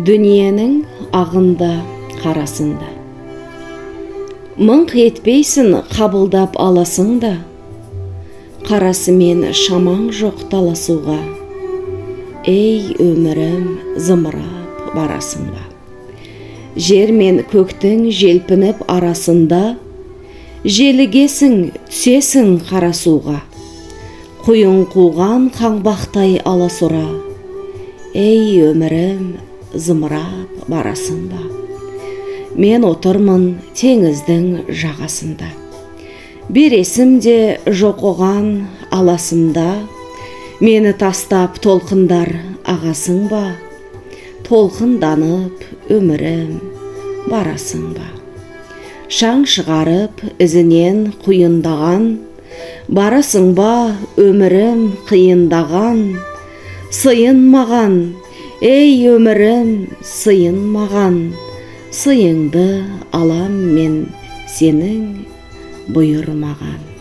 Дүниенің ағында, қарасында. Мыңқ етпейсін, қабылдап аласың да, қарасымен шамаң жоқ таласуға. Ей өмірім, зымырап барасың ба? Жер мен көктің желпініп арасында, желігесің, түсесің қарасуға. Құйын қуған қаңбақтай аласұра. Ей өмірім, зымырап барасың ба? Мен отырмын теңіздің жағасында. Бересім де жоқ оған аласында. Мені тастап толқындар ағасың ба? Толқынданып өмірім барасың ба? Шаң шығарып ізінен құйындаған, барасың ба өмірім қиындаған? Сыйын маған, ей өмірім, сыйын маған. Сыйыңды алам мен сенің бұйырмаған.